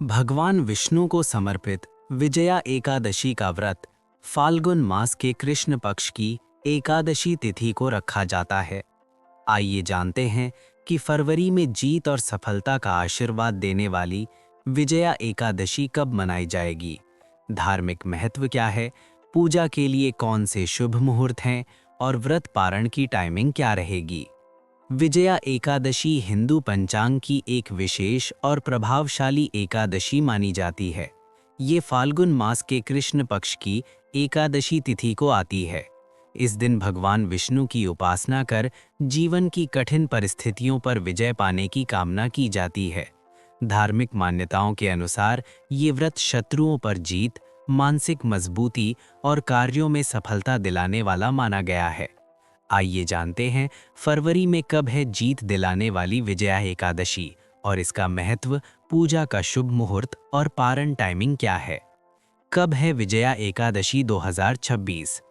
भगवान विष्णु को समर्पित विजया एकादशी का व्रत फाल्गुन मास के कृष्ण पक्ष की एकादशी तिथि को रखा जाता है। आइए जानते हैं कि फरवरी में जीत और सफलता का आशीर्वाद देने वाली विजया एकादशी कब मनाई जाएगी, धार्मिक महत्व क्या है, पूजा के लिए कौन से शुभ मुहूर्त हैं और व्रत पारण की टाइमिंग क्या रहेगी। विजया एकादशी हिंदू पंचांग की एक विशेष और प्रभावशाली एकादशी मानी जाती है। ये फाल्गुन मास के कृष्ण पक्ष की एकादशी तिथि को आती है। इस दिन भगवान विष्णु की उपासना कर जीवन की कठिन परिस्थितियों पर विजय पाने की कामना की जाती है। धार्मिक मान्यताओं के अनुसार ये व्रत शत्रुओं पर जीत, मानसिक मजबूती और कार्यों में सफलता दिलाने वाला माना गया है। आइए जानते हैं फरवरी में कब है जीत दिलाने वाली विजया एकादशी और इसका महत्व, पूजा का शुभ मुहूर्त और पारण टाइमिंग क्या है। कब है विजया एकादशी 2026।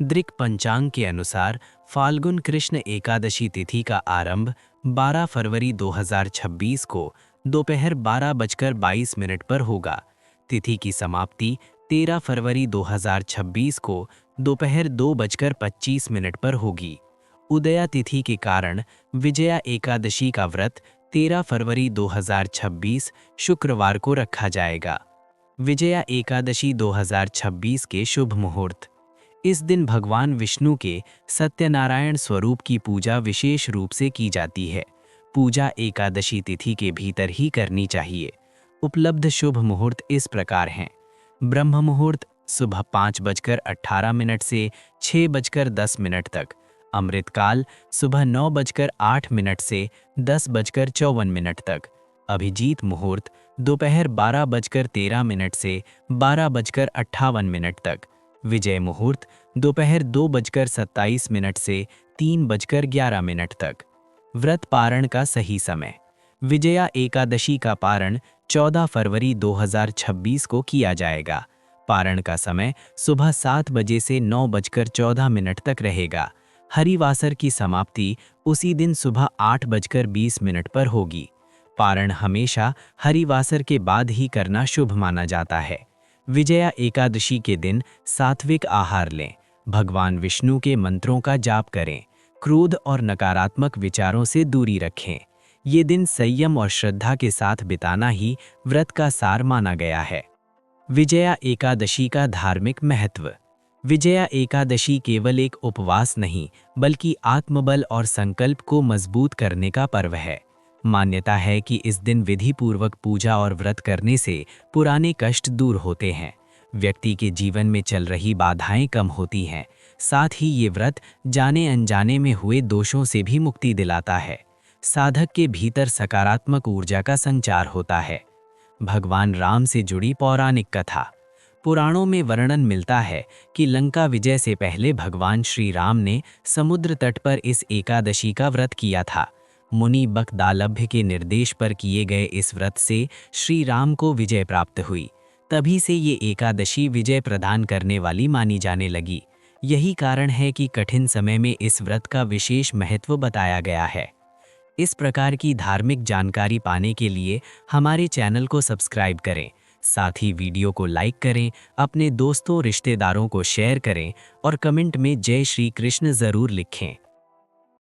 दृक पंचांग के अनुसार फाल्गुन कृष्ण एकादशी तिथि का आरंभ 12 फरवरी 2026 को दोपहर 12:22 पर होगा। तिथि की समाप्ति 13 फरवरी 2026 को दोपहर 2:25 पर होगी। उदया तिथि के कारण विजया एकादशी का व्रत 13 फरवरी 2026 शुक्रवार को रखा जाएगा। विजया एकादशी 2026 के शुभ मुहूर्त। इस दिन भगवान विष्णु के सत्यनारायण स्वरूप की पूजा विशेष रूप से की जाती है। पूजा एकादशी तिथि के भीतर ही करनी चाहिए। उपलब्ध शुभ मुहूर्त इस प्रकार हैं। ब्रह्म मुहूर्त सुबह 5:18 से 6:10 तक। अमृतकाल सुबह 9:08 से 10:54 तक। अभिजीत मुहूर्त दोपहर 12:13 से 12:58 तक। विजय मुहूर्त दोपहर 2:27 से 3:11 तक। व्रत पारण का सही समय। विजया एकादशी का पारण 14 फरवरी 2026 को किया जाएगा। पारण का समय सुबह 7 बजे से 9:14 तक रहेगा। हरिवासर की समाप्ति उसी दिन सुबह 8:20 पर होगी। पारण हमेशा हरिवासर के बाद ही करना शुभ माना जाता है। विजया एकादशी के दिन सात्विक आहार लें। भगवान विष्णु के मंत्रों का जाप करें। क्रोध और नकारात्मक विचारों से दूरी रखें। ये दिन संयम और श्रद्धा के साथ बिताना ही व्रत का सार माना गया है। विजया एकादशी का धार्मिक महत्व। विजया एकादशी केवल एक उपवास नहीं, बल्कि आत्मबल और संकल्प को मजबूत करने का पर्व है। मान्यता है कि इस दिन विधि पूर्वक पूजा और व्रत करने से पुराने कष्ट दूर होते हैं, व्यक्ति के जीवन में चल रही बाधाएं कम होती हैं। साथ ही ये व्रत जाने अनजाने में हुए दोषों से भी मुक्ति दिलाता है। साधक के भीतर सकारात्मक ऊर्जा का संचार होता है। भगवान राम से जुड़ी पौराणिक कथा। पुराणों में वर्णन मिलता है कि लंका विजय से पहले भगवान श्री राम ने समुद्र तट पर इस एकादशी का व्रत किया था। मुनि बकदालभ्य के निर्देश पर किए गए इस व्रत से श्री राम को विजय प्राप्त हुई। तभी से ये एकादशी विजय प्रदान करने वाली मानी जाने लगी। यही कारण है कि कठिन समय में इस व्रत का विशेष महत्व बताया गया है। इस प्रकार की धार्मिक जानकारी पाने के लिए हमारे चैनल को सब्सक्राइब करें। साथ ही वीडियो को लाइक करें, अपने दोस्तों रिश्तेदारों को शेयर करें और कमेंट में जय श्री कृष्ण जरूर लिखें।